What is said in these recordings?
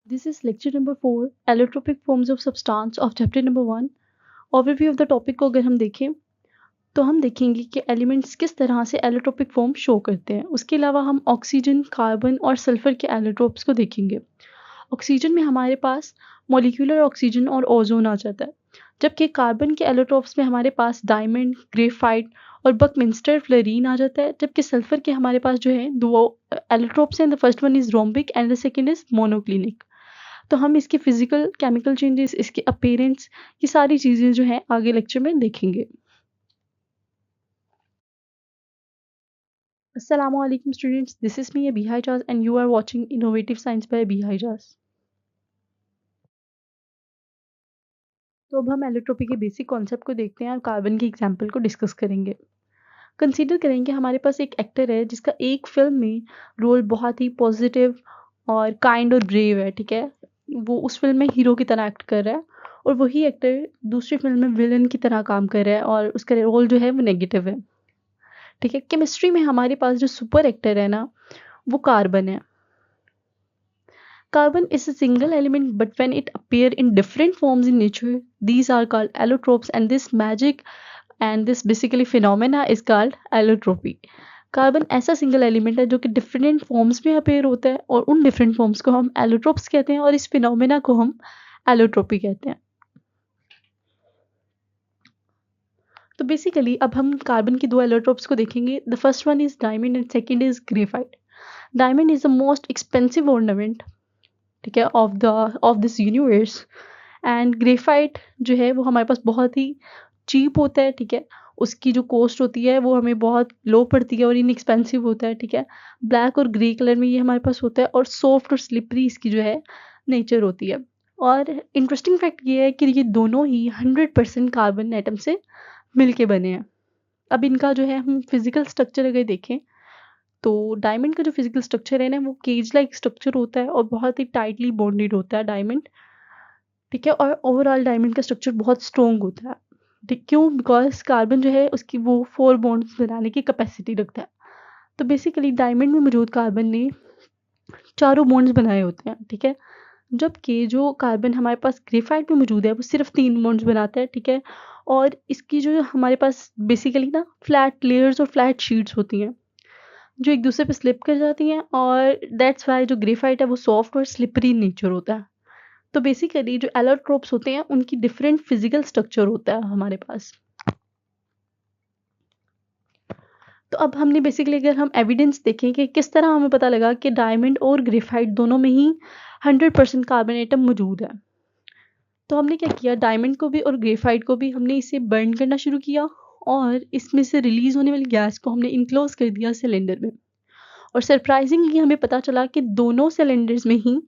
This is lecture number 4 allotropic forms of substance of chapter number 1. Overview of the topic को अगर हम देखें तो हम देखेंगे कि एलिमेंट्स किस तरह से एलोट्रोपिक फॉर्म शो करते हैं। उसके अलावा हम ऑक्सीजन, कार्बन और सल्फर के एलोट्रोप्स को देखेंगे। ऑक्सीजन में हमारे पास मॉलिक्यूलर ऑक्सीजन और ओजोन आ जाता है, जबकि कार्बन के एलोट्रोप्स में हमारे पास डायमंड, ग्रेफाइट और बकमिंस्टर फ्लोरीन आ जाता है। जबकि सल्फर के हमारे पास जो है दो एलोट्रोप्स हैं। The first one is rhombic and the second is monoclinic. तो हम इसके फिजिकल, केमिकल चेंजेस, इसके अपीयरेंस, ये सारी चीज़ें जो हैं आगे लेक्चर में देखेंगे। Assalamu alaikum students, this is me Abhi Hijaz and you are watching Innovative Science by Abhi Hijaz। तो अब हम एलोट्रोपी के बेसिक कॉन्सेप्ट को देखते हैं और कार्बन की एग्जांपल को डिस्कस करेंगे। कंसीडर करेंगे हमारे पास एक एक्टर है जिसका एक फिल्म में रोल बहुत ही पॉजिटिव और काइंड और ब्रेव है, ठीक है। वो उस फिल्म में हीरो की तरह एक्ट कर रहा है और वही एक्टर दूसरी फिल्म में विलन की तरह काम कर रहा है और उसका रोल जो है वो नेगेटिव है, ठीक है। केमिस्ट्री में हमारे पास जो सुपर एक्टर है ना, वो कार्बन है। Carbon is a single element, but when it appear in different forms in nature, these are called allotropes, and this magic and this basically phenomena is called allotropy। Carbon ऐसा single element है जो कि different forms में appear होता है और उन different forms को हम एलोट्रोप्स कहते हैं और इस फिनोमेना को हम एलोट्रोपी कहते हैं। तो बेसिकली अब हम कार्बन की दो एलोट्रोप्स को देखेंगे। The first one is diamond and second is graphite. Diamond is the most expensive ornament, ठीक है, of this universe. And graphite जो है वो हमारे पास बहुत ही चीप होता है, ठीक है। उसकी जो कॉस्ट होती है वो हमें बहुत लो पड़ती है और इनएक्सपेंसिव होता है, ठीक है। ब्लैक और ग्रे कलर में ये हमारे पास होता है और सॉफ्ट और स्लिपरी इसकी जो है नेचर होती है। और इंटरेस्टिंग फैक्ट ये है कि ये दोनों ही 100% कार्बन एटम से मिल के बने हैं। अब इनका जो है हम फिजिकल स्ट्रक्चर अगर देखें तो डायमंड का जो फिजिकल स्ट्रक्चर है ना, वो केज लाइक स्ट्रक्चर होता है और बहुत ही टाइटली बॉन्डेड होता है डायमंड, ठीक है। और ओवरऑल डायमंड का स्ट्रक्चर बहुत स्ट्रॉन्ग होता है, ठीक। क्यों? बिकॉज कार्बन जो है उसकी वो 4 बॉन्ड्स बनाने की कैपेसिटी रखता है। तो बेसिकली डायमंड में मौजूद कार्बन ने चारों बॉन्ड्स बनाए होते हैं, ठीक है। जबकि जो कार्बन हमारे पास ग्रेफाइट में मौजूद है वो सिर्फ 3 बॉन्ड्स बनाता है, ठीक है। और इसकी जो हमारे पास बेसिकली ना फ्लैट लेयर्स और फ्लैट शीट्स होती हैं जो एक दूसरे पे स्लिप कर जाती हैं और दैट्स वाई जो ग्रेफाइट है वो सॉफ्ट और स्लिपरी नेचर होता है। तो बेसिकली जो एलोट्रोप्स होते हैं उनकी डिफरेंट फिजिकल स्ट्रक्चर होता है हमारे पास। तो अब हमने बेसिकली अगर हम एविडेंस देखें कि किस तरह हमें पता लगा कि डायमंड और ग्रेफाइट दोनों में ही 100% कार्बन एटम मौजूद है। तो हमने क्या किया, डायमंड को भी और ग्रेफाइट को भी हमने इसे बर्न करना शुरू किया और इसमें से रिलीज होने वाली गैस को हमने इनक्लोज कर दिया सिलेंडर में। और सरप्राइजिंगली हमें पता चला कि दोनों सिलेंडर्स में ही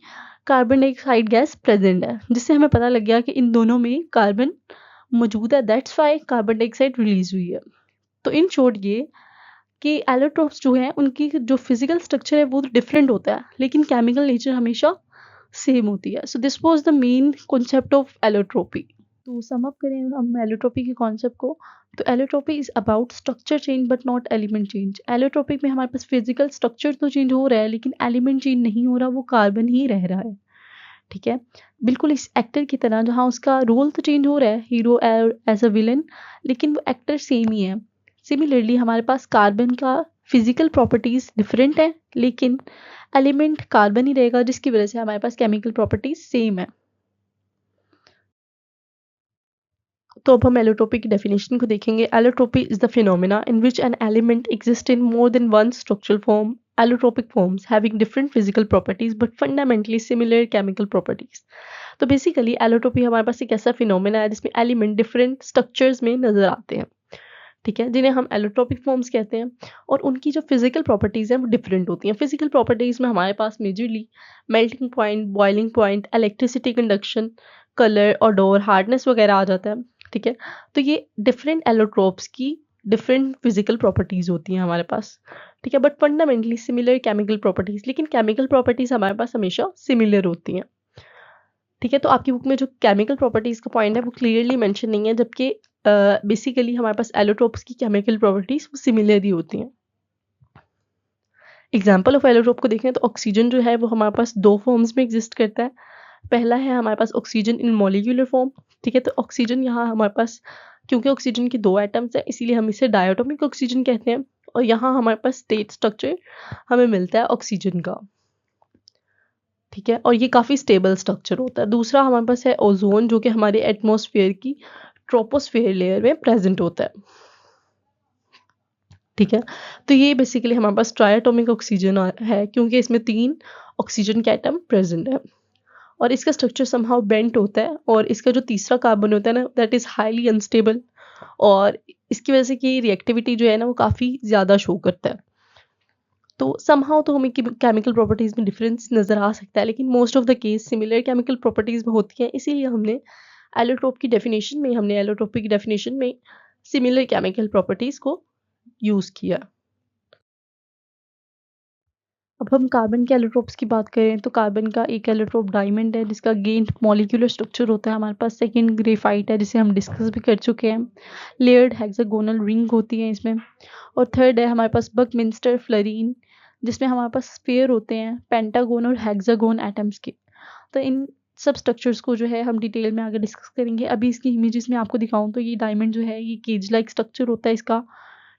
कार्बन डाइऑक्साइड गैस प्रेजेंट है, जिससे हमें पता लग गया कि इन दोनों में कार्बन मौजूद है। That's why carbon dioxide release हुई है। तो इन शॉर्ट ये कि एलोट्रोप्स जो हैं उनकी जो फिजिकल स्ट्रक्चर है वो डिफरेंट होता है, लेकिन केमिकल नेचर हमेशा सेम होती है। So this was the main concept of allotropy. तो सम अप करें हम एलोट्रोपी के कॉन्सेप्ट को, तो allotropy is about structure change but not element change. Allotropy में हमारे पास फिजिकल स्ट्रक्चर तो चेंज हो रहा है लेकिन एलिमेंट चेंज नहीं हो रहा, वो कार्बन ही रह रहा है, ठीक है। बिल्कुल इस एक्टर की तरह जहाँ उसका रोल तो चेंज हो रहा है, हीरो एज अ विलन, लेकिन वो एक्टर सेम ही है। सिमिलरली हमारे पास कार्बन का फिजिकल प्रॉपर्टीज डिफरेंट है लेकिन एलिमेंट कार्बन ही रहेगा, जिसकी वजह से हमारे पास केमिकल प्रॉपर्टीज सेम है। तो अब हम एलोट्रोपी की डेफिनेशन को देखेंगे। Allotropy is the phenomena in which an element exist in more than one structural form, allotropic forms having different physical properties but fundamentally similar chemical properties। तो basically allotropy हमारे पास एक ऐसा फिनोमेना है जिसमें element different structures में नजर आते हैं, ठीक है, जिन्हें हम एलोट्रोपिक फॉर्म्स कहते हैं। और उनकी जो फिजिकल प्रॉपर्टीज हैं वो डिफरेंट होती हैं। फिजिकल प्रॉपर्टीज में हमारे पास majorly melting point, boiling point, electricity conduction, colour, odour, hardness वगैरह आ जाता है, ठीक है। तो ये डिफरेंट एलोट्रोप्स की डिफरेंट फिजिकल प्रॉपर्टीज होती हैं हमारे पास, ठीक है, but fundamentally similar chemical properties. लेकिन केमिकल प्रॉपर्टीज हमारे पास हमेशा सिमिलर होती हैं, ठीक है। तो आपकी बुक में जो केमिकल प्रॉपर्टीज का पॉइंट है वो क्लियरली मेंशन नहीं है, जबकि बेसिकली हमारे पास एलोट्रोप्स की केमिकल प्रॉपर्टीज वो सिमिलर ही होती हैं। एग्जाम्पल ऑफ एलोट्रोप को देखें तो ऑक्सीजन जो है वो हमारे पास दो फॉर्म्स में एग्जिस्ट करता है। पहला है हमारे पास ऑक्सीजन इन मॉलिक्यूलर फॉर्म, ठीक है। तो ऑक्सीजन यहाँ हमारे पास, क्योंकि ऑक्सीजन के दो एटम्स है इसीलिए हम इसे डायटोमिक ऑक्सीजन कहते हैं। और यहाँ हमारे पास स्टेट स्ट्रक्चर हमें मिलता है ऑक्सीजन का, ठीक है। और ये काफ़ी स्टेबल स्ट्रक्चर होता है। दूसरा हमारे पास है ओजोन, जो कि हमारे एटमॉस्फेयर की ट्रोपोस्फेयर लेयर में प्रेजेंट होता है, ठीक है। तो ये बेसिकली हमारे पास ट्राइएटॉमिक ऑक्सीजन है, क्योंकि इसमें 3 ऑक्सीजन के एटम प्रेजेंट है और इसका स्ट्रक्चर समहाउ बेंट होता है। और इसका जो तीसरा कार्बन होता है ना, दैट इज़ हाईली अनस्टेबल, और इसकी वजह से कि रिएक्टिविटी जो है ना वो काफ़ी ज़्यादा शो करता है। तो समहाउ तो हमें केमिकल प्रॉपर्टीज़ में डिफरेंस नज़र आ सकता है, लेकिन most of the case similar chemical properties में होती है। इसीलिए हमने एलोट्रोपिक डेफिनेशन में सिमिलर केमिकल प्रॉपर्टीज़ को यूज़ किया। अब हम कार्बन के एलोट्रोप्स की बात करें तो कार्बन का एक एलोट्रोप डायमंड है, जिसका गेंद मॉलिक्यूलर स्ट्रक्चर होता है हमारे पास। सेकंड ग्रेफाइट है, जिसे हम डिस्कस भी कर चुके हैं। लेयर्ड हेक्सागोनल रिंग होती है इसमें। और थर्ड है हमारे पास बकमिंस्टर फ्लोरीन, जिसमें हमारे पास स्फीयर होते हैं पेंटागोन और हेक्सागोन एटम्स के। तो इन सब स्ट्रक्चर्स को जो है हम डिटेल में आगे डिस्कस करेंगे। अभी इसकी इमेजेस में आपको दिखाऊं तो ये डायमंड जो है ये केज लाइक स्ट्रक्चर होता है इसका,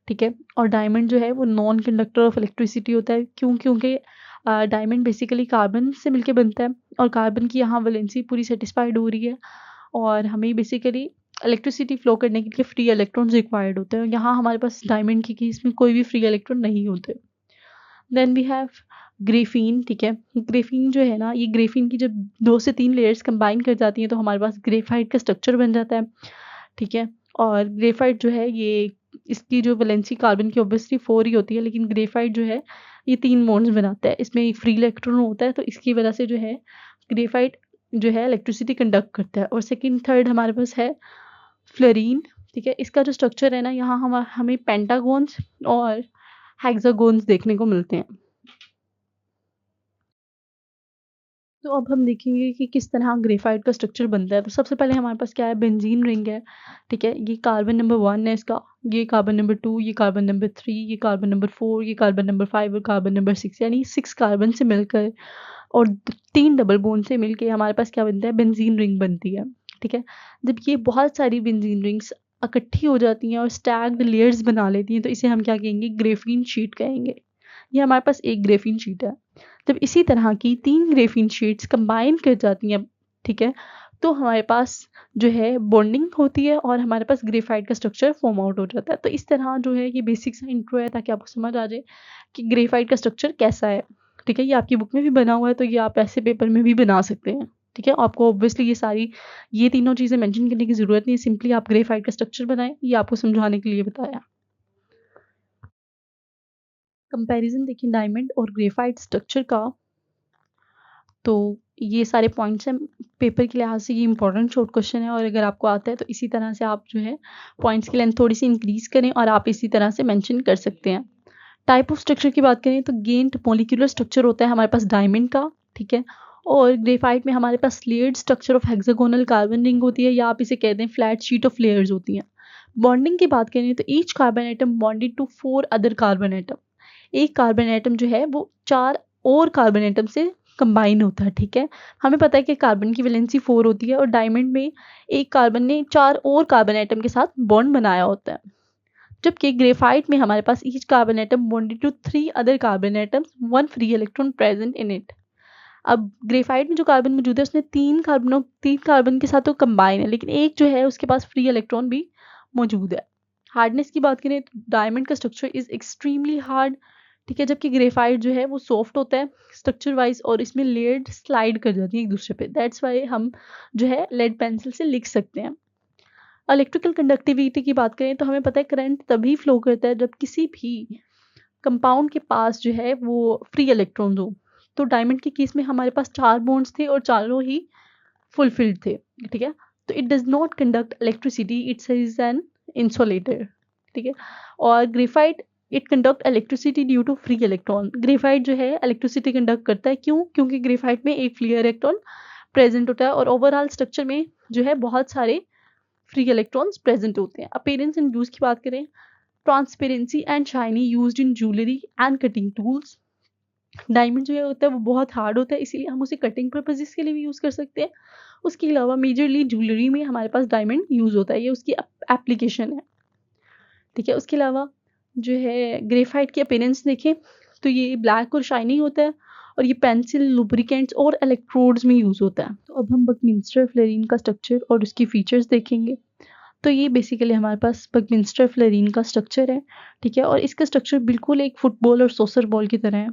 ठीक है। और डायमंड जो है वो नॉन कंडक्टर ऑफ इलेक्ट्रिसिटी होता है, क्योंकि डायमंड बेसिकली कार्बन से मिलके बनता है और कार्बन की यहाँ वैलेंसी पूरी सेटिस्फाइड हो रही है और हमें बेसिकली इलेक्ट्रिसिटी फ्लो करने के लिए फ्री इलेक्ट्रॉन्स रिक्वायर्ड होते हैं। यहाँ हमारे पास डायमंड की केस में कोई भी फ्री इलेक्ट्रॉन नहीं होते। देन वी हैव ग्रेफीन, ठीक है। ग्रेफीन जो है ना, ये ग्रेफीन की जब 2 से 3 लेयर्स कंबाइन कर जाती हैं तो हमारे पास ग्रेफाइट का स्ट्रक्चर बन जाता है, ठीक है। और ग्रेफाइट जो है ये, इसकी जो वैलेंसी कार्बन की ऑब्वियसली 4 ही होती है, लेकिन ग्रेफाइट जो है ये 3 बॉन्ड्स बनाता है। इसमें एक फ्री इलेक्ट्रॉन होता है, तो इसकी वजह से जो है ग्रेफाइट जो है इलेक्ट्रिसिटी कंडक्ट करता है। और सेकंड थर्ड हमारे पास है फ्लोरीन, ठीक है। इसका जो स्ट्रक्चर है ना, यहाँ हमें पेंटागोन्स और हेक्सागोन्स देखने को मिलते हैं। तो अब हम देखेंगे कि किस तरह ग्रेफाइट का स्ट्रक्चर बनता है। तो सबसे पहले हमारे पास क्या है, बेंजीन रिंग है, ठीक है। ये कार्बन नंबर 1 है इसका, ये कार्बन नंबर 2, ये कार्बन नंबर 3, ये कार्बन नंबर 4, ये कार्बन नंबर 5 और कार्बन नंबर 6, यानी 6 कार्बन से मिलकर और 3 डबल बॉन्ड से मिलके हमारे पास क्या बनता है, बेंजीन रिंग बनती है, ठीक है। जब ये बहुत सारी बेंजीन रिंग्स इकट्ठी हो जाती हैं और स्टैक्ड लेयर्स बना लेती हैं तो इसे हम क्या कहेंगे, ग्रेफीन शीट कहेंगे। ये हमारे पास एक ग्रेफीन शीट है। जब इसी तरह की 3 ग्रेफीन शीट्स कंबाइन कर जाती हैं, ठीक है, तो हमारे पास जो है बॉन्डिंग होती है और हमारे पास ग्रेफाइट का स्ट्रक्चर फॉर्म आउट हो जाता है। तो इस तरह जो है ये बेसिक सा इंट्रो है, ताकि आपको समझ आ जाए कि ग्रेफाइट का स्ट्रक्चर कैसा है, ठीक है। ये आपकी बुक में भी बना हुआ है, तो ये आप ऐसे पेपर में भी बना सकते हैं, ठीक है। आपको ऑब्वियसली ये तीनों चीज़ें मेंशन करने की ज़रूरत नहीं है, सिंपली आप ग्रेफाइट का स्ट्रक्चर बनाएँ, ये आपको समझाने के लिए बताया। कंपैरिजन देखिए डायमंड और ग्रेफाइट स्ट्रक्चर का, तो ये सारे पॉइंट्स हैं। पेपर के लिहाज से ये इंपॉर्टेंट शॉर्ट क्वेश्चन है और अगर आपको आता है तो इसी तरह से आप जो है पॉइंट्स की लेंथ थोड़ी सी इंक्रीज करें और आप इसी तरह से मेंशन कर सकते हैं। टाइप ऑफ स्ट्रक्चर की बात करें तो गेंद मॉलिक्यूलर स्ट्रक्चर होता है हमारे पास डायमंड का, ठीक है। और ग्रेफाइट में हमारे पास layered structure of hexagonal carbon ring होती है, या आप इसे कहते हैं फ्लैट शीट ऑफ लेयर्स होती हैं। बॉन्डिंग की बात करें तो each carbon atom bonded to 4 other carbon atom. एक कार्बन एटम जो है वो 4 और कार्बन एटम से कंबाइन होता है, ठीक है। हमें पता है कि कार्बन की वैलेंसी 4 होती है और डायमंड में एक कार्बन ने 4 और कार्बन एटम के साथ बॉन्ड बनाया होता है। जबकि ग्रेफाइट में हमारे पास each carbon atom bonded to 3 other carbon atoms, 1 free electron present in it. अब ग्रेफाइट में जो कार्बन मौजूद है उसने 3 कार्बन के साथ तो कंबाइन है, लेकिन एक जो है उसके पास फ्री इलेक्ट्रॉन भी मौजूद है। हार्डनेस की बात करें तो डायमंड का स्ट्रक्चर इज एक्सट्रीमली हार्ड, ठीक है। जबकि ग्रेफाइट जो है वो सॉफ्ट होता है स्ट्रक्चर वाइज और इसमें लेयर्ड स्लाइड कर जाती है एक दूसरे पे। दैट्स वाई हम जो है लेड पेंसिल से लिख सकते हैं। इलेक्ट्रिकल कंडक्टिविटी की बात करें तो हमें पता है करंट तभी फ्लो करता है जब किसी भी कंपाउंड के पास जो है वो फ्री इलेक्ट्रॉन्स हो। तो डायमंड के केस में हमारे पास 4 बॉन्ड्स थे और चारों ही फुलफिल्ड थे, ठीक है। तो it does not conduct electricity, it's is an insulator, ठीक है। और graphite it conduct electricity due to free electron. Graphite जो है इलेक्ट्रिसिटी कंडक्ट करता है, क्यों? क्योंकि ग्रेफाइट में एक फ्री इलेक्ट्रॉन प्रेजेंट होता है और ओवरऑल स्ट्रक्चर में जो है बहुत सारे फ्री इलेक्ट्रॉन्स प्रेजेंट होते हैं। अपीयरेंस एंड यूज की बात करें, transparency and shiny used in jewellery and cutting tools, diamond जो है होता है वो बहुत हार्ड होता है, इसीलिए हम उसे कटिंग पर्पसेस के लिए भी यूज़ कर सकते हैं। उसके अलावा मेजरली ज्वेलरी में हमारे पास डायमंड यूज़ होता है, ये उसकी एप्लीकेशन है। ठीक है, उसके अलावा जो है ग्रेफाइट की अपीयरेंस देखें तो ये ब्लैक और शाइनी होता है, और ये पेंसिल, लुब्रिकेंट्स और इलेक्ट्रोड्स में यूज़ होता है। तो अब हम बकमिंस्टर फ्लोरीन का स्ट्रक्चर और उसकी फीचर्स देखेंगे। तो ये बेसिकली हमारे पास बकमिंस्टर फ्लोरीन का स्ट्रक्चर है, ठीक है? और इसका स्ट्रक्चर बिल्कुल एक फुटबॉल और सॉसर बॉल की तरह है।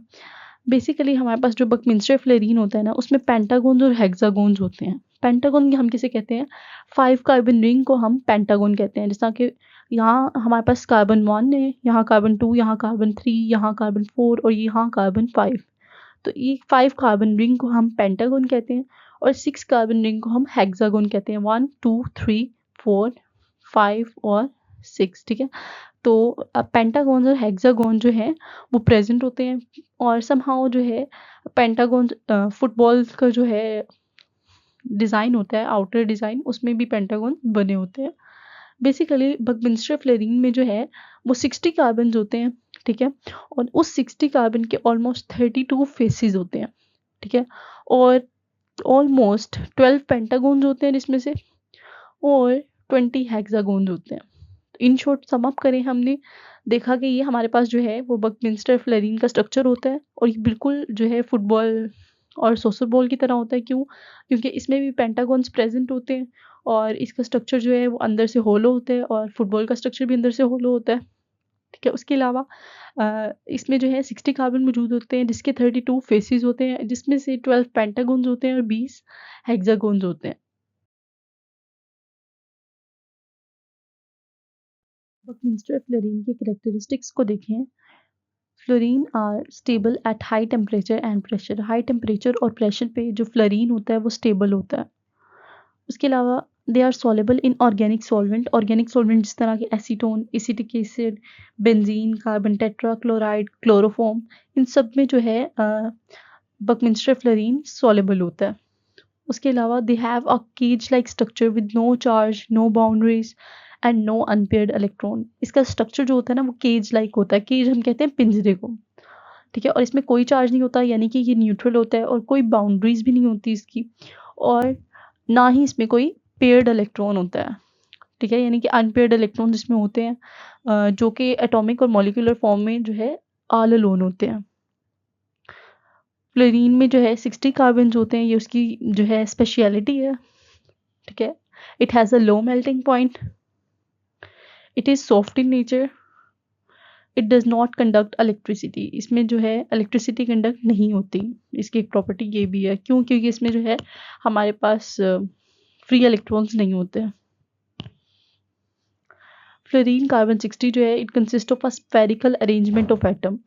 बेसिकली हमारे पास जो बकमिंस्टर फ्लोरीन होता है ना, उसमें पेंटागॉन्स और हेक्सागॉन्स होते हैं। पेंटागॉन हम किसे कहते हैं? 5 कार्बन रिंग को हम पेंटागॉन कहते हैं। जैसा कि यहाँ हमारे पास कार्बन 1 है, यहाँ कार्बन 2, यहाँ कार्बन 3, यहाँ कार्बन 4 और यहाँ कार्बन 5। तो ये 5 कार्बन रिंग को हम पेंटागॉन कहते हैं, और 6 कार्बन रिंग को हम हेक्सागॉन कहते हैं। 1, 2, 3, 4, 5 और 6, ठीक है? तो पेंटागॉन्स और हेक्सागॉन जो है वो प्रेजेंट होते हैं, और समहाउ जो है पेंटागॉन फुटबॉल का जो है डिज़ाइन होता है, आउटर डिज़ाइन, उसमें भी पेंटागॉन बने होते हैं। बेसिकली बकमिंस्टर फ्लोरीन में जो है वो 60 कार्बन्स होते हैं, ठीक है? और उस 60 कार्बन के ऑलमोस्ट 32 फेसेस होते हैं, ठीक है? और ऑलमोस्ट 12 पेंटागॉन्स होते हैं जिसमें से, और 20 हेक्सागॉन्स होते हैं। इन शॉर्ट सम अप करें, हमने देखा कि ये हमारे पास जो है वो बकमिंस्टर फ्लोरीन का स्ट्रक्चर होता है, और ये बिल्कुल जो है फुटबॉल और सॉसर बॉल की तरह होता है। क्यों? क्योंकि इसमें भी पेंटागॉन्स प्रेजेंट होते हैं, और इसका स्ट्रक्चर जो है वो अंदर से होलो होता है, और फुटबॉल का स्ट्रक्चर भी अंदर से होलो होता है, ठीक है? उसके अलावा इसमें जो है 60 कार्बन मौजूद होते हैं, जिसके 32 फेसेस होते हैं, जिसमें से 12 पेंटागॉन्स होते हैं और 20 हेक्सागॉन्स होते हैं। बकमिंस्टर फ्लोरीन की कैरेक्टरिस्टिक्स को देखें। Fluorine are stable at high temperature and pressure. High temperature और प्रेशर पे जो फ्लोरीन होता है वो स्टेबल होता है। उसके अलावा they are soluble in organic solvent. Organic solvent जिस तरह के acetone, acetic acid, benzene, carbon tetrachloride, chloroform, इन सब में जो है बकमिंस्टर फ्लोरीन सॉल्युबल होता है। उसके अलावा they have a cage like structure with no charge, no boundaries and no unpaired electron. इसका स्ट्रक्चर जो होता है ना वो केज लाइक होता है। केज हम कहते हैं पिंजरे को, ठीक है? और इसमें कोई चार्ज नहीं होता, यानी कि ये न्यूट्रल होता है, और कोई बाउंड्रीज भी नहीं होती इसकी, और ना ही इसमें कोई पेयर्ड इलेक्ट्रॉन होता है, ठीक है? यानी कि अनपेयर्ड इलेक्ट्रॉन जिसमें होते हैं जो कि एटॉमिक और मॉलिक्यूलर फॉर्म में जो है ऑल अलोन होते हैं। फ्लोरीन में जो है 60 कार्बन होते हैं, ये उसकी जो है स्पेशलिटी है, ठीक है? It has a low melting point, it is soft in nature, it does not conduct electricity. इसमें जो है इलेक्ट्रिसिटी कंडक्ट नहीं होती। इसकी एक प्रॉपर्टी ये भी है। क्यों? क्योंकि इसमें जो है हमारे पास फ्री इलेक्ट्रॉन्स नहीं होते हैं। फ्लोरीन कार्बन 60 जो है it consist of a spherical arrangement of atom.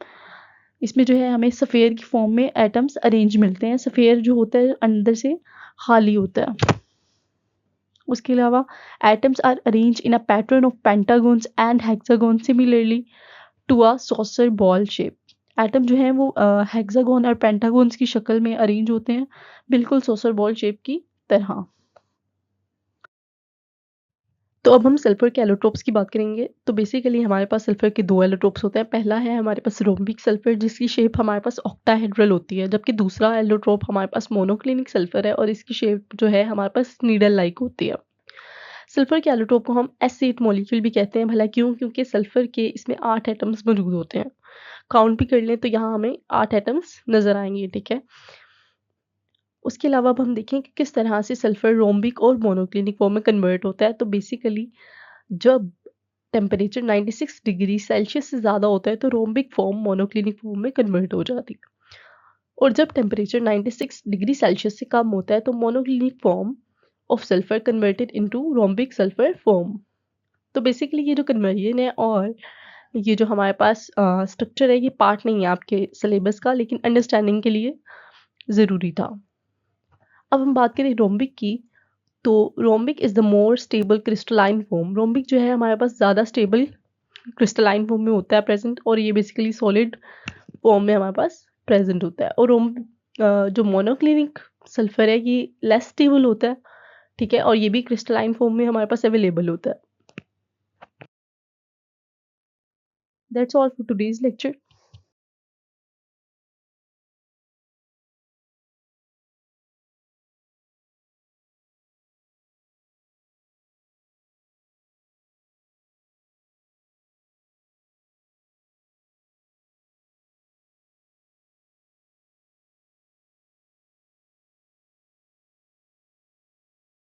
इसमें जो है हमें सफ़ेयर की फॉर्म में एटम्स अरेंज मिलते हैं। सफ़ेयर जो होता है अंदर से खाली होता है। उसके अलावा atoms are arrange in a pattern of pentagons and hexagon similarly to a saucer ball shape. Atom जो है वो हेक्सागोन और पेंटागॉन्स की शक्ल में अरेंज होते हैं, बिल्कुल सॉसर बॉल शेप की तरह। तो अब हम सल्फर के एलोट्रोप्स की बात करेंगे। तो बेसिकली हमारे पास सल्फर के 2 एलोट्रोप्स होते हैं। पहला है हमारे पास रोम्बिक सल्फर, जिसकी शेप हमारे पास ऑक्टाहेड्रल होती है, जबकि दूसरा एलोट्रोप हमारे पास मोनोक्लिनिक सल्फर है, और इसकी शेप जो है हमारे पास नीडल लाइक होती है। सल्फर के एलोट्रोप को हम एस8 मॉलिक्यूल भी कहते हैं। भला क्यों? क्योंकि सल्फर के इसमें 8 एटम्स मौजूद होते हैं। काउंट भी कर लें तो यहाँ हमें 8 एटम्स नज़र आएँगे, ठीक है? उसके अलावा अब हम देखें कि किस तरह से सल्फर रोम्बिक और मोनोक्लिनिक फॉर्म में कन्वर्ट होता है। तो बेसिकली जब टेम्परेचर 96 डिग्री सेल्सियस से ज़्यादा होता है तो रोम्बिक फॉर्म मोनोक्लिनिक फॉर्म में कन्वर्ट हो जाती है, और जब टेम्परेचर 96 डिग्री सेल्सियस से कम होता है तो monoclinic form of sulphur converted into rhombic sulphur form. तो बेसिकली ये जो कन्वर्जन है और ये जो हमारे पास स्ट्रक्चर है, ये पार्ट नहीं है आपके सिलेबस का, लेकिन अंडरस्टैंडिंग के लिए ज़रूरी था। अब हम बात करें रोम्बिक की, तो rhombic is the more stable crystalline form. Rhombic जो है हमारे पास ज़्यादा स्टेबल क्रिस्टलाइन फॉर्म में होता है प्रेजेंट, और ये बेसिकली सॉलिड फॉर्म में हमारे पास प्रेजेंट होता है। और जो मोनोक्लिनिक सल्फर है ये लेस स्टेबल होता है, ठीक है? और ये भी क्रिस्टलाइन फॉर्म में हमारे पास अवेलेबल होता है। That's all for today's lecture.